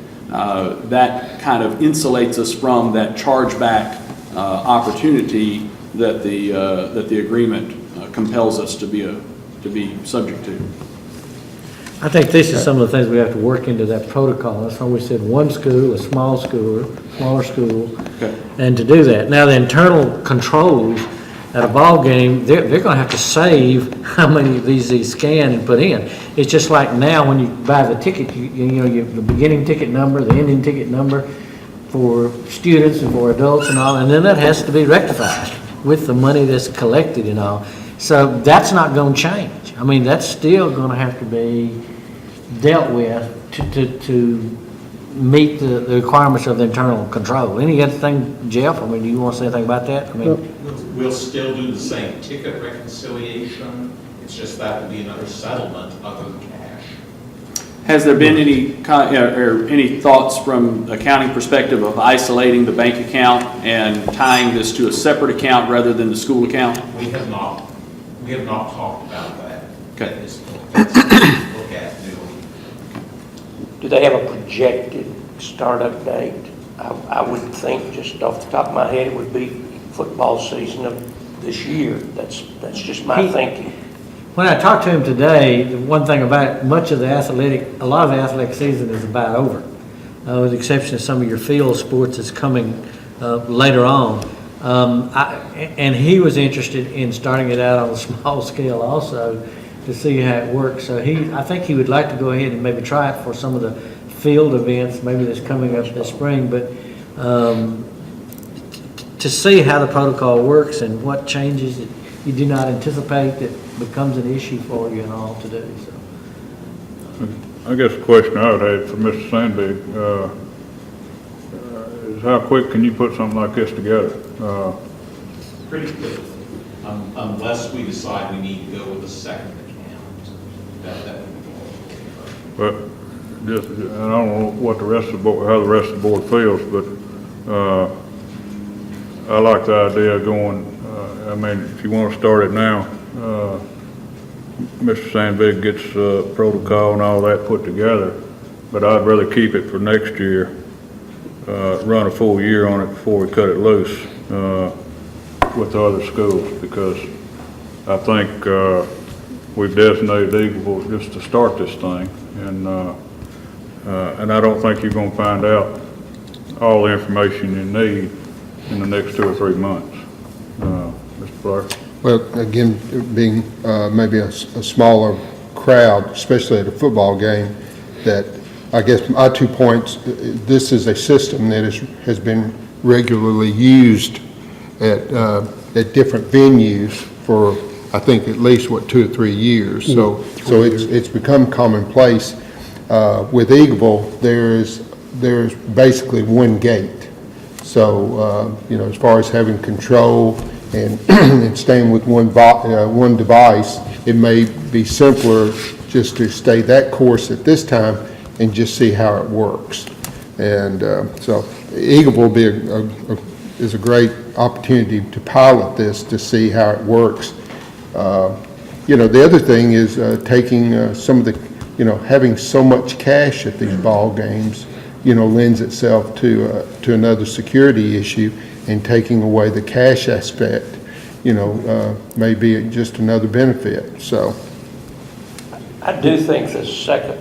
That kind of insulates us from that chargeback opportunity that the agreement compels us to be subject to. I think this is some of the things we have to work into that protocol. That's why we said one school, a smaller school, and to do that. Now, the internal controls at a ball game, they're going to have to save how many of these they scan and put in. It's just like now when you buy the ticket, you know, you have the beginning ticket number, the ending ticket number for students and for adults and all, and then that has to be rectified with the money that's collected and all. So that's not going to change. I mean, that's still going to have to be dealt with to meet the requirements of the internal control. Any other thing, Jeff? I mean, do you want to say anything about that? I mean, we'll still do the same ticket reconciliation. It's just that will be another settlement other than cash. Has there been any thoughts from accounting perspective of isolating the bank account and tying this to a separate account rather than the school account? We have not talked about that. Okay. Look at doing. Do they have a projected startup date? I would think, just off the top of my head, it would be football season of this year. That's just my thinking. when I talked to him today, the one thing about it, a lot of the athletic season is about over, with the exception of some of your field sports that's coming later on. And he was interested in starting it out on a small scale also to see how it works. So I think he would like to go ahead and maybe try it for some of the field events, maybe that's coming up this spring, but to see how the protocol works and what changes that you do not anticipate that becomes an issue for you and all to do. So. I guess the question I would have for Mr. Sandberg is how quick can you put something like this together? Pretty quickly, unless we decide we need to go with a second account. That would be But just, I don't know what the rest of the board, how the rest of the board feels, but I like the idea of going. I mean, if you want to start it now, Mr. Sandvig gets protocol and all that put together, but I'd rather keep it for next year, run a full year on it before we cut it loose with the other schools, because I think we've designated Eagleville just to start this thing, and I don't think you're going to find out all the information you need in the next 2 or 3 months. Mr. Blair? Well, again, being maybe a smaller crowd, especially at a football game, that I guess my 2 points, this is a system that has been regularly used at different venues for, I think, at least, 2 or 3 years. So it's become commonplace. With Eagleville, there's basically one gate. So, as far as having control and and staying with one device, it may be simpler just to stay that course at this time and just see how it works. And so Eagleville will be is a great opportunity to pilot this to see how it works. The other thing is taking some of the, having so much cash at these ball games, lends itself to another security issue, and taking away the cash aspect, may be just another benefit, so. I do think the second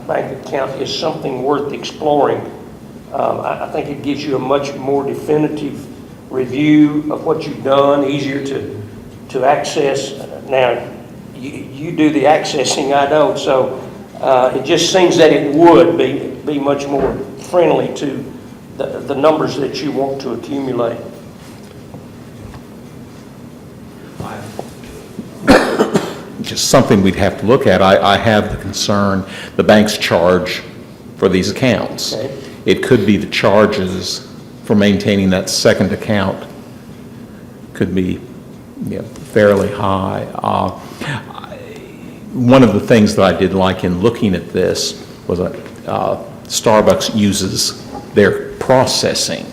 bank account is something worth exploring. I think it gives you a much more definitive review of what you've done, easier to access. Now, you do the accessing, I don't, so it just seems that it would be much more friendly to the numbers that you want to accumulate. Just something we'd have to look at. I have the concern the banks charge for these accounts. Okay. It could be the charges for maintaining that second account could be fairly high. One of the things that I did like in looking at this was Starbucks uses their processing,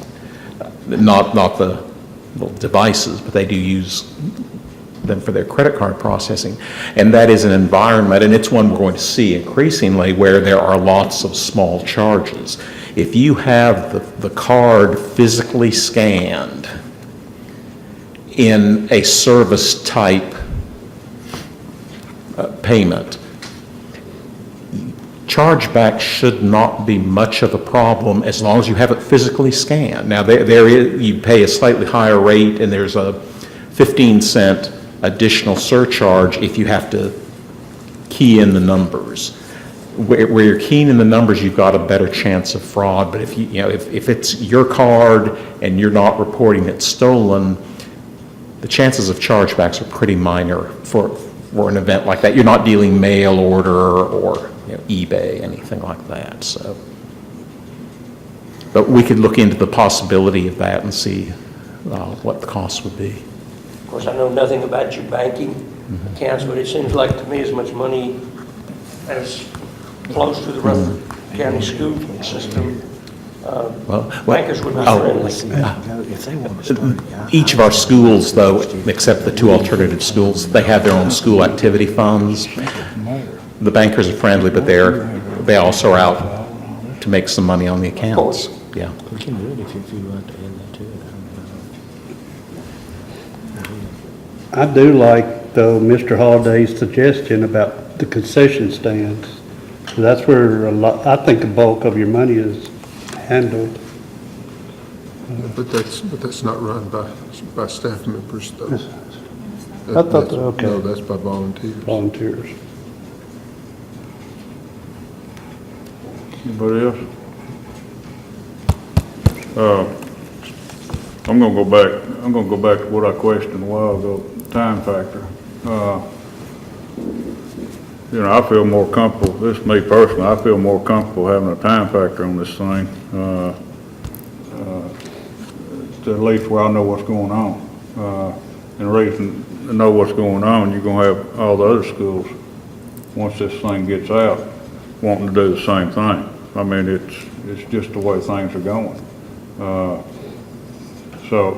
not the devices, but they do use them for their credit card processing. And that is an environment, and it's one we're going to see increasingly, where there are lots of small charges. If you have the card physically scanned in a service type payment, chargeback should not be much of a problem as long as you have it physically scanned. Now, you pay a slightly higher rate, and there's a 15-cent additional surcharge if you have to key in the numbers. Where you're keying in the numbers, you've got a better chance of fraud. But if it's your card and you're not reporting it stolen, the chances of chargebacks are pretty minor for an event like that. You're not dealing mail order or eBay, anything like that. So, but we could look into the possibility of that and see what the cost would be. Of course, I know nothing about your banking accounts, but it seems like to me as much money as flows through the Rutherford County school system, bankers would be friendly. Each of our schools, though, except the two alternative schools, they have their own school activity funds. The bankers are friendly, but they also are out to make some money on the accounts. Yeah. We can do it if you want to add that to it. I do like, though, Mr. Holliday's suggestion about the concession stands. That's where I think the bulk of your money is handled. But that's not run by staff members, though. I thought, okay. No, that's by volunteers. Volunteers. Anybody else? I'm gonna go back to what I questioned a while ago, time factor. I feel more comfortable, this is me personally, I feel more comfortable having a time factor on this thing, to at least where I know what's going on. And the reason to know what's going on, you're gonna have all the other schools, once this thing gets out, wanting to do the same thing. I mean, it's just the way things are going. So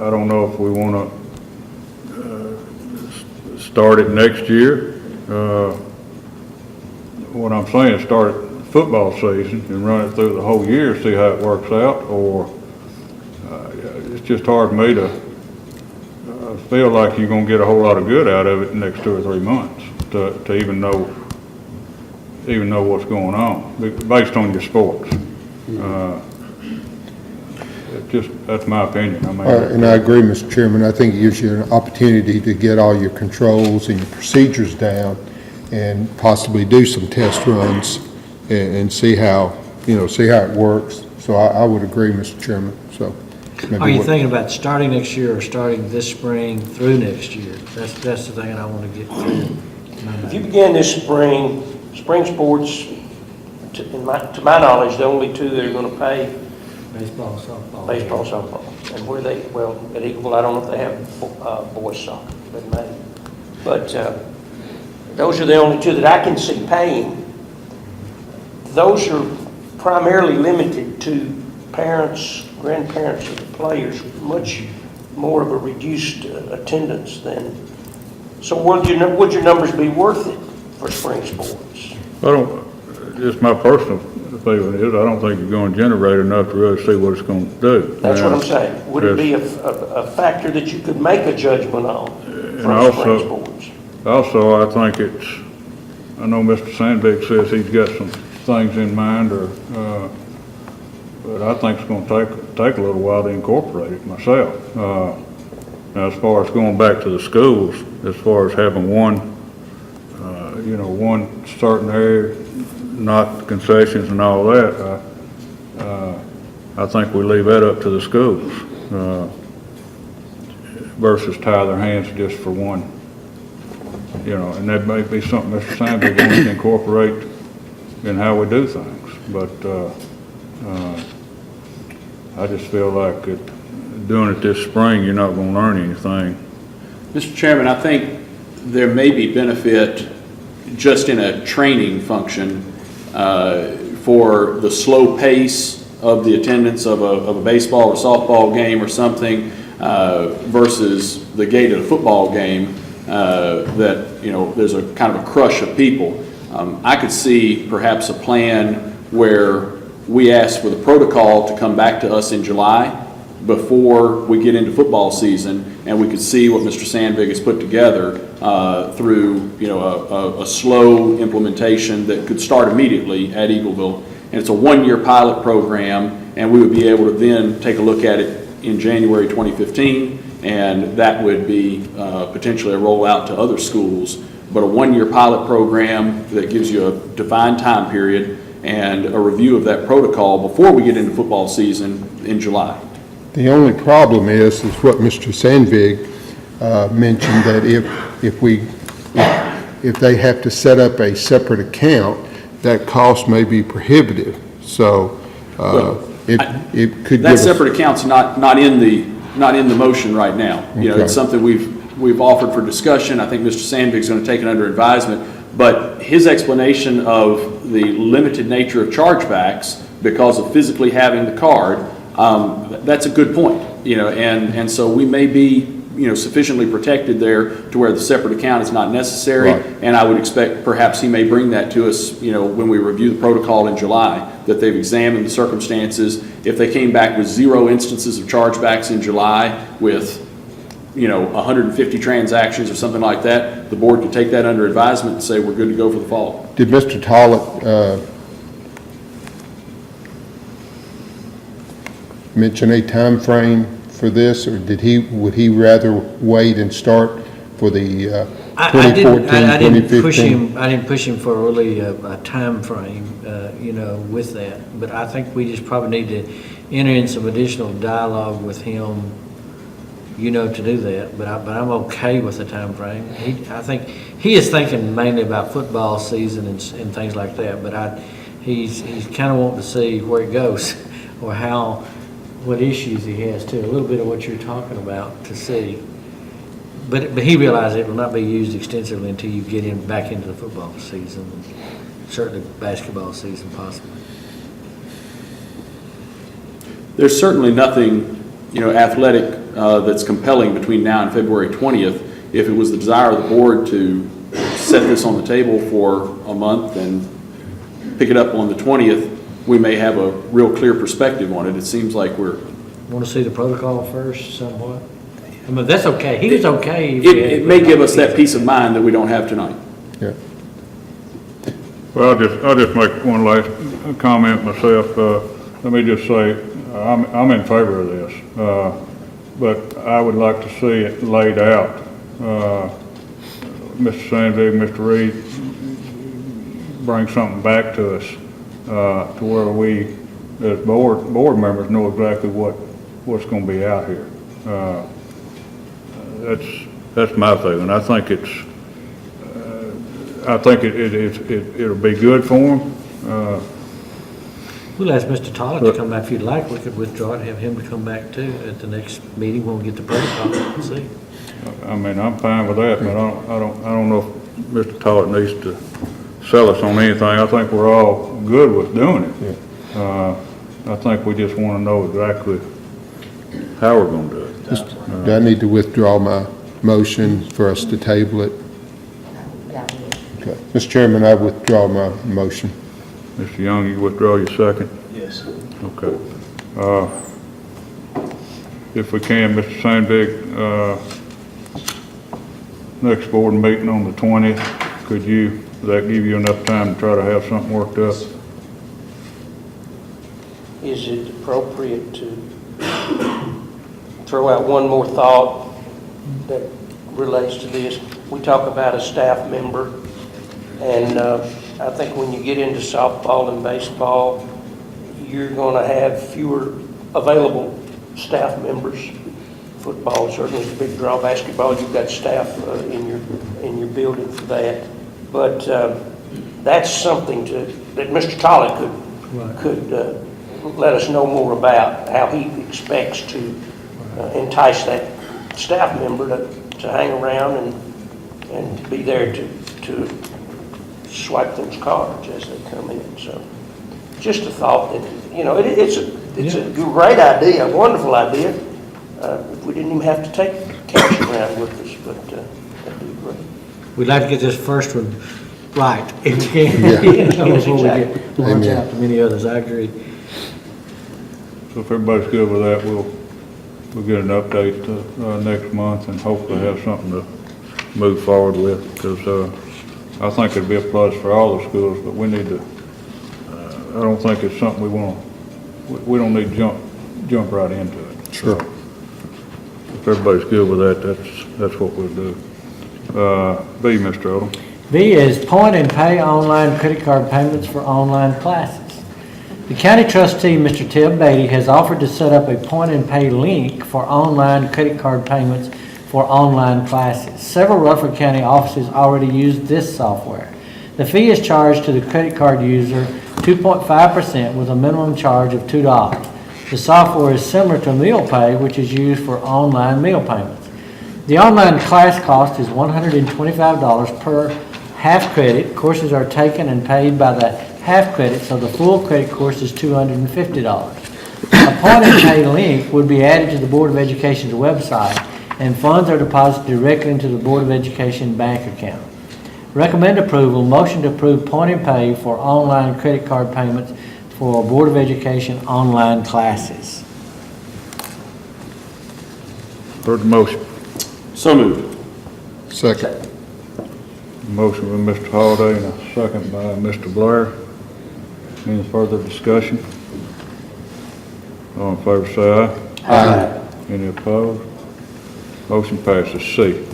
I don't know if we want to start it next year. What I'm saying is start football season and run it through the whole year, see how it works out, or it's just hard for me to feel like you're going to get a whole lot of good out of it in the next 2 or 3 months to even know what's going on based on your sports. That's my opinion. I mean, And I agree, Mr. Chairman. I think it gives you an opportunity to get all your controls and your procedures down and possibly do some test runs and see how it works. So I would agree, Mr. Chairman. So maybe Are you thinking about starting next year or starting this spring through next year? That's the thing I want to get through. If you begin this spring sports, to my knowledge, the only two that are going to pay Baseball, softball. Baseball, softball. And where they, well, at Eagleville, I don't know if they have boys soccer, but maybe. But those are the only two that I can see paying. Those are primarily limited to parents, grandparents of the players, much more of a reduced attendance than, so would your numbers be worth it for spring sports? Just my personal feeling is, I don't think you're going to generate enough to really see what it's going to do. That's what I'm saying. Would it be a factor that you could make a judgment on for spring sports? Also, I think I know Mr. Sandvik says he's got some things in mind, but I think it's going to take a little while to incorporate it myself. Now, as far as going back to the schools, as far as having one certain area, not concessions and all that, I think we leave that up to the schools versus tie their hands just for one, and that may be something Mr. Sandberg wants to incorporate in how we do things. But I just feel like doing it this spring, you're not going to learn anything. Mr. Chairman, I think there may be benefit just in a training function for the slow pace of the attendance of a baseball or softball game or something versus the gate at a football game that, there's a kind of a crush of people. I could see perhaps a plan where we ask for the protocol to come back to us in July before we get into football season, and we could see what Mr. Sandvik has put together through, a slow implementation that could start immediately at Eagleville. And it's a one-year pilot program, and we would be able to then take a look at it in January 2015, and that would be potentially a rollout to other schools. But a one-year pilot program that gives you a defined time period and a review of that protocol before we get into football season in July. The only problem is what Mr. Sandvik mentioned, that if they have to set up a separate account, that cost may be prohibitive. So it could give that us... separate account's not in the motion right now. Okay. It's something we've offered for discussion. I think Mr. Sandvik's going to take it under advisement. But his explanation of the limited nature of chargebacks because of physically having the card, that's a good point. And so we may be sufficiently protected there to where the separate account is not necessary. Right. And I would expect perhaps he may bring that to us, when we review the protocol in July, that they've examined the circumstances. If they came back with 0 instances of chargebacks in July with 150 transactions or something like that, the board could take that under advisement and say we're good to go for the fall. Did Mr. Tollett mention a time frame for this, or would he rather wait and start for the 2014, I didn't 2015? I didn't push him for really a time frame, with that. But I think we just probably need to enter in some additional dialogue with him, to do that. But I'm okay with the time frame. I think he is thinking mainly about football season and things like that. But he's kind of wanting to see where it goes or what issues he has too. A little bit of what you're talking about to see. But he realizes it will not be used extensively until you get back into the football season, and certainly basketball season possibly. There's certainly nothing, athletic that's compelling between now and February 20th. If it was the desire of the board to set this on the table for a month and pick it up on the 20th, we may have a real clear perspective on it. It seems like we're... Want to see the protocol first somewhat? I mean, that's okay. He was okay. It may give us that peace of mind that we don't have tonight. Yeah. Well, I'll just make one last comment myself. Let me just say, I'm in favor of this, but I would like to see it laid out. Mr. Sandvik, Mr. Reed, bring something back to us to where we, as board members, know exactly what's going to be out here. That's my feeling. I think it'll be good for them. We'll ask Mr. Toller to come back if you'd like. We could withdraw it and have him to come back too at the next meeting when we get the protocol and see. I mean, I'm fine with that, but I don't know if Mr. Tollett needs to sell us on anything. I think we're all good with doing it. I think we just want to know exactly how we're going to do it. Do I need to withdraw my motion for us to table it? Okay. Mr. Chairman, I withdraw my motion. Mr. Young, you withdraw your second? Yes. Okay. If we can, Mr. Sandvig, next board meeting on the 20th, could that give you enough time to try to have something worked up? Is it appropriate to throw out one more thought that relates to this? We talk about a staff member, and I think when you get into softball and baseball, you're going to have fewer available staff members. Football certainly is a big draw. Basketball, you've got staff in your building for that. But that's something that Mr. Tollett could let us know more about, how he expects to entice that staff member to hang around and be there to swipe those cards as they come in. So just a thought that, it's a great idea, a wonderful idea. We didn't even have to take cash around with us, but that'd be great. We'd like to get this first one right, if we can. Yes, Before we exactly. get launched out to many others, I agree. So if everybody's good with that, we'll get an update next month and hopefully have something to move forward with, because I think it'd be a plus for all the schools, but we need to, I don't think it's something we don't need to jump right into it. Sure. If everybody's good with that, that's what we'll do. B, Mr. Odom. B is point and pay online credit card payments for online classes. The county trustee, Mr. Tim Beatty, has offered to set up a point and pay link for online credit card payments for online classes. Several Rutherford County offices already use this software. The fee is charged to the credit card user 2.5% with a minimum charge of $2. The software is similar to MealPay, which is used for online meal payments. The online class cost is $125 per half credit. Courses are taken and paid by the half credit, so the full credit course is $250. A point and pay link would be added to the Board of Education's website, and funds are deposited directly into the Board of Education bank account. Recommend approval. Motion to approve point and pay for online credit card payments for Board of Education online classes. Heard the motion. So moved. Second. Motion by Mr. Holliday and a second by Mr. Blair. Any further discussion? All in favor say aye. Aye. Any opposed? Motion passes. C.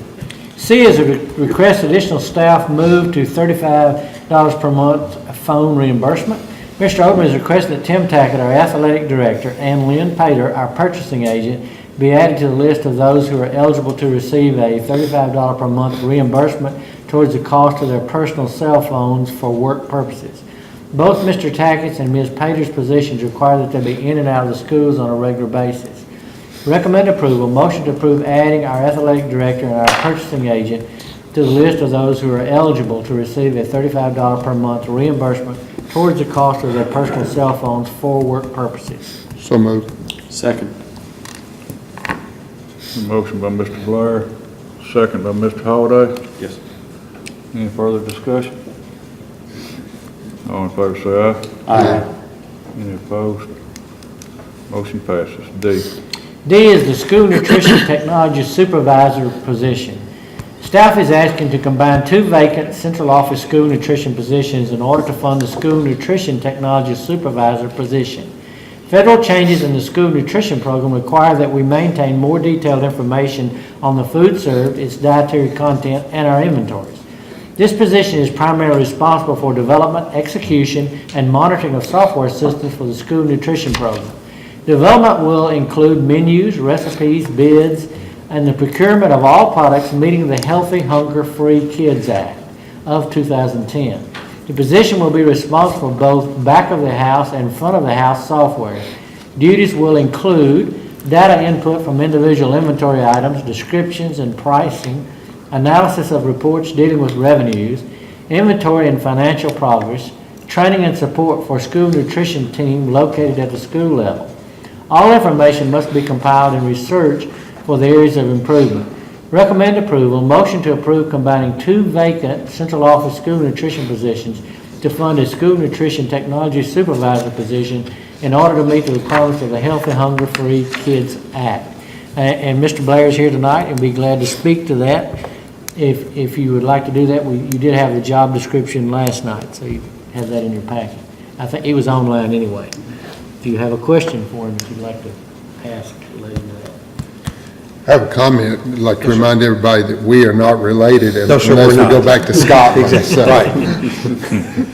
C is a request additional staff move to $35 per month phone reimbursement. Mr. Odom is requesting that Tim Tackett, our athletic director, and Lynn Pater, our purchasing agent, be added to the list of those who are eligible to receive a $35 per month reimbursement towards the cost of their personal cell phones for work purposes. Both Mr. Tackett's and Ms. Pater's positions require that they be in and out of the schools on a regular basis. Recommend approval. Motion to approve adding our athletic director and our purchasing agent to the list of those who are eligible to receive a $35 per month reimbursement towards the cost of their personal cell phones for work purposes. So moved. Second. Motion by Mr. Blair, second by Mr. Holliday. Yes. Any further discussion? All in favor say aye. Aye. Any opposed? Motion passes. D. D is the school nutrition technology supervisor position. Staff is asking to combine two vacant central office school nutrition positions in order to fund the school nutrition technology supervisor position. Federal changes in the school nutrition program require that we maintain more detailed information on the food served, its dietary content, and our inventories. This position is primarily responsible for development, execution, and monitoring of software systems for the school nutrition program. Development will include menus, recipes, bids, and the procurement of all products meeting the Healthy Hunger Free Kids Act of 2010. The position will be responsible for both back of the house and front of the house software. Duties will include data input from individual inventory items, descriptions and pricing, analysis of reports dealing with revenues, inventory and financial progress, training and support for school nutrition team located at the school level. All information must be compiled and researched for the areas of improvement. Recommend approval. Motion to approve combining 2 vacant central office school nutrition positions to fund a school nutrition technology supervisor position in order to meet the requirements of the Healthy Hunger Free Kids Act. And Mr. Blair is here tonight and be glad to speak to that. If you would like to do that, you did have the job description last night, so you have that in your packet. I think it was online anyway. If you have a question for him, if you'd like to ask, let him know. I have a comment. I'd like to remind everybody that we are not related No, sir, unless we're we not. go back to Scotland. Exactly, So- right.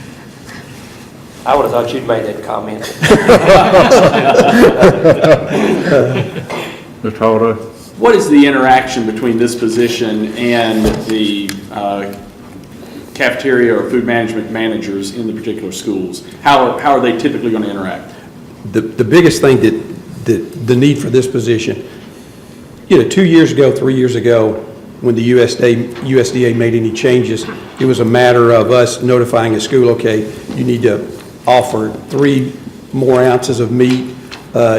I would have thought you'd made that comment. Mr. Holder? What is the interaction between this position and the cafeteria or food management managers in the particular schools? How are they typically going to interact? The biggest thing that the need for this position, 2 years ago, 3 years ago, when the USDA made any changes, it was a matter of us notifying a school, okay, you need to offer 3 more ounces of meat,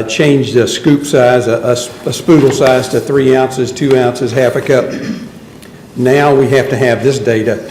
change the scoop size, a spoodle size to 3 ounces, 2 ounces, half a cup. Now we have to have this data,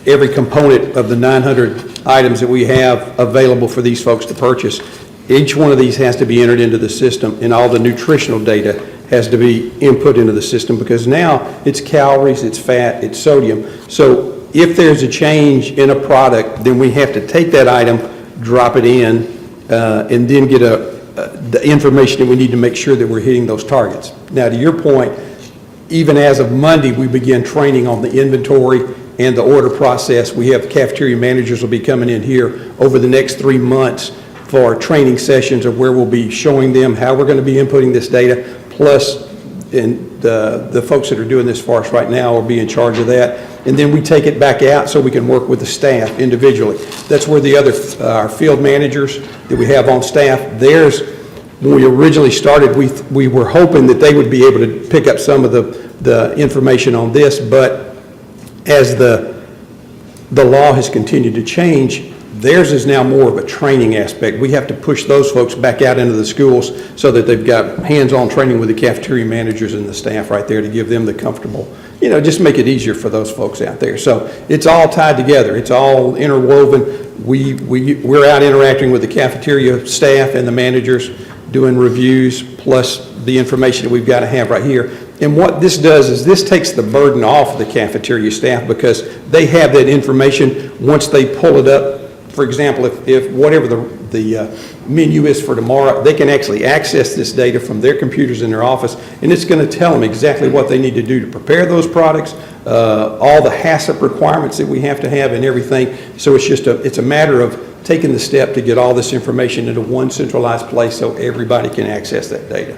every component of the 900 items that we have available for these folks to purchase. Each one of these has to be entered into the system, and all the nutritional data has to be input into the system, because now it's calories, it's fat, it's sodium. So if there's a change in a product, then we have to take that item, drop it in, and then get the information that we need to make sure that we're hitting those targets. Now, to your point, even as of Monday, we begin training on the inventory and the order process. We have cafeteria managers will be coming in here over the next 3 months for training sessions of where we'll be showing them how we're going to be inputting this data, plus the folks that are doing this for us right now will be in charge of that. And then we take it back out so we can work with the staff individually. That's where the other, our field managers that we have on staff, when we originally started, we were hoping that they would be able to pick up some of the information on this, but as the law has continued to change, theirs is now more of a training aspect. We have to push those folks back out into the schools so that they've got hands-on training with the cafeteria managers and the staff right there to give them the comfortable, just make it easier for those folks out there. So it's all tied together. It's all interwoven. We're out interacting with the cafeteria staff and the managers, doing reviews, plus the information that we've got to have right here. And what this does is this takes the burden off the cafeteria staff, because they have that information once they pull it up. For example, if whatever the menu is for tomorrow, they can actually access this data from their computers in their office, and it's going to tell them exactly what they need to do to prepare those products, all the HACCP requirements that we have to have and everything. So it's a matter of taking the step to get all this information into one centralized place so everybody can access that data.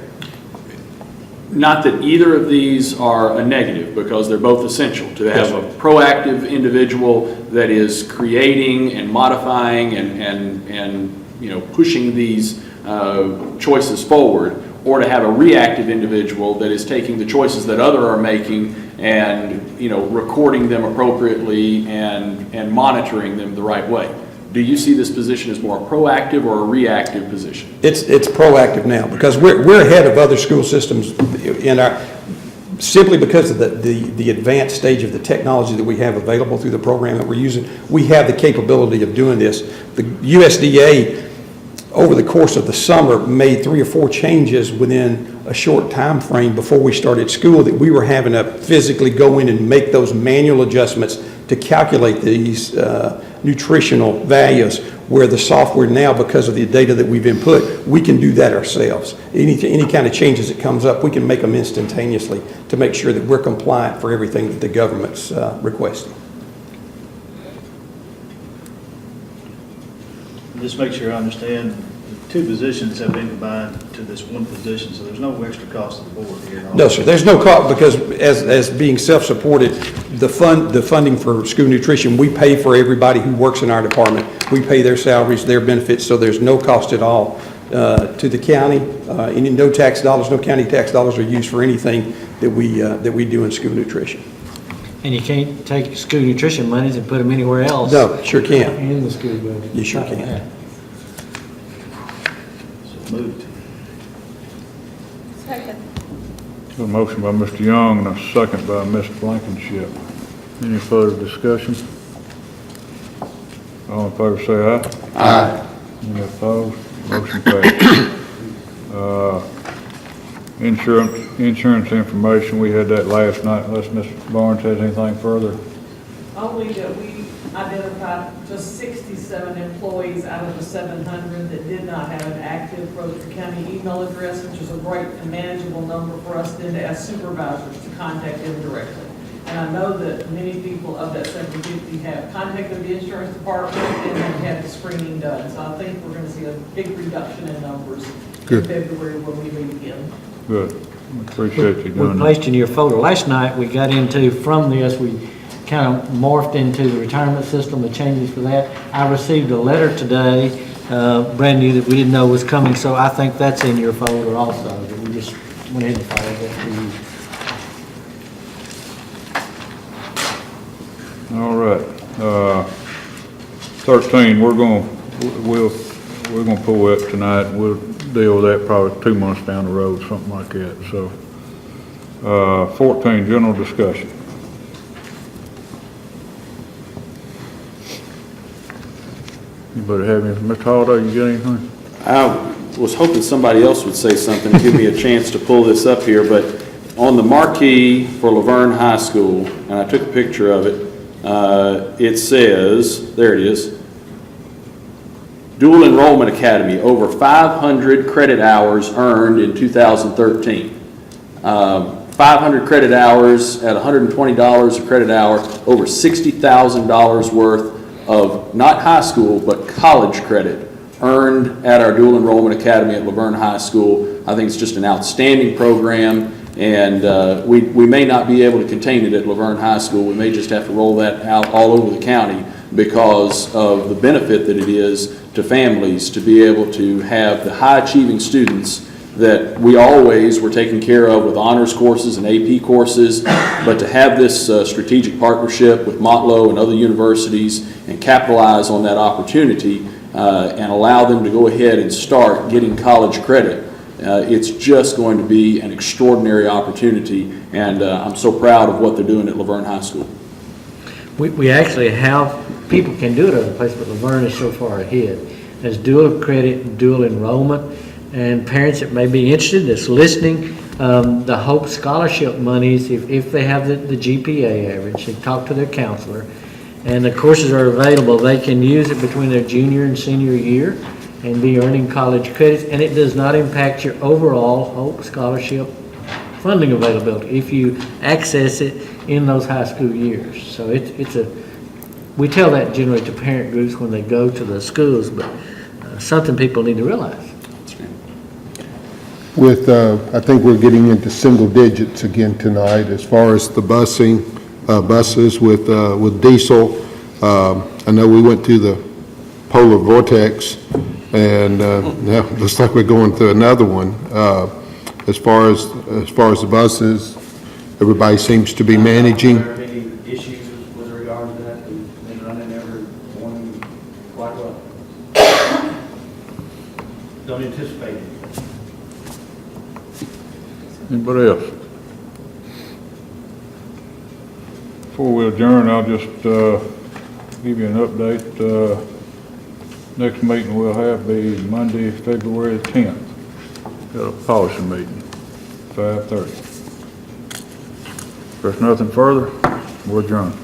Not that either of these are a negative, because they're both essential. To have a proactive individual that is creating and modifying and pushing these choices forward, or to have a reactive individual that is taking the choices that others are making and recording them appropriately and monitoring them the right way. Do you see this position as more proactive or a reactive position? It's proactive now, because we're ahead of other school systems simply because of the advanced stage of the technology that we have available through the program that we're using. We have the capability of doing this. The USDA, over the course of the summer, made 3 or 4 changes within a short time frame before we started school, that we were having to physically go in and make those manual adjustments to calculate these nutritional values, where the software now, because of the data that we've input, we can do that ourselves. Any kind of changes that comes up, we can make them instantaneously to make sure that we're compliant for everything that the government's requesting. Just make sure I understand, the two positions have been combined to this one position, so there's no extra cost to the board here. No, sir, there's no cost, because as being self-supported, the funding for school nutrition, we pay for everybody who works in our department. We pay their salaries, their benefits, so there's no cost at all to the county. No tax dollars, no county tax dollars are used for anything that we do in school nutrition. And you can't take school nutrition monies and put them anywhere else. No, sure can. In the school budget. You sure can. So moved. Second. A motion by Mr. Young and a second by Ms. Blankenship. Any further discussion? All in favor say aye. Aye. Any opposed? Motion passed. Insurance information, we had that last night, unless Ms. Barnes has anything further. Only that we identified just 67 employees out of the 700 that did not have an active Rutherford County email address, which is a great and manageable number for us then to ask supervisors to contact them directly. And I know that many people of that 750 have contacted the insurance department and have had the screening done. So I think we're going to see a big reduction in numbers Good. in February when we meet again. Good. Appreciate you We doing that. placed in your folder, last night, we got into, from this, we kind of morphed into the retirement system, the changes for that. I received a letter today, brand new, that we didn't know was coming, so I think that's in your folder also, that we just went ahead and filed that for you. All right. 13, we're gonna pull that tonight, and we'll deal with that probably 2 months down the road, something like that, so. 14, general discussion. Anybody have anything? Mr. Holliday, you got anything? I was hoping somebody else would say something to give me a chance to pull this up here, but on the marquee for Laverne High School, and I took a picture of it, it says, there it is, Dual Enrollment Academy, over 500 credit hours earned in 2013. 500 credit hours at $120 a credit hour, over $60,000 worth of not high school, but college credit earned at our Dual Enrollment Academy at Laverne High School. I think it's just an outstanding program, and we may not be able to contain it at Laverne High School. We may just have to roll that out all over the county because of the benefit that it is to families to be able to have the high-achieving students that we always were taking care of with honors courses and AP courses, but to have this strategic partnership with Motlow and other universities and capitalize on that opportunity and allow them to go ahead and start getting college credit, it's just going to be an extraordinary opportunity, and I'm so proud of what they're doing at Laverne High School. We actually have, people can do it other places, but Laverne is so far ahead. There's dual credit and dual enrollment, and parents that may be interested, that's listening, the Hope Scholarship monies, if they have the GPA average, they talk to their counselor, and the courses are available. They can use it between their junior and senior year and be earning college credits, and it does not impact your overall Hope Scholarship funding availability if you access it in those high school years. So we tell that generally to parent groups when they go to the schools, but something people need to realize. With, I think we're getting into single digits again tonight as far as the buses with diesel. I know we went through the polar vortex, and now it looks like we're going through another one. As far as the buses, everybody seems to be managing. Are there any issues with regard to that? We've been running every one quite well. Don't anticipate it. Anybody else? Before we adjourn, I'll just give you an update. Next meeting we'll have be Monday, February 10th. Got a policy meeting, 5:30. If there's nothing further, we're adjourned.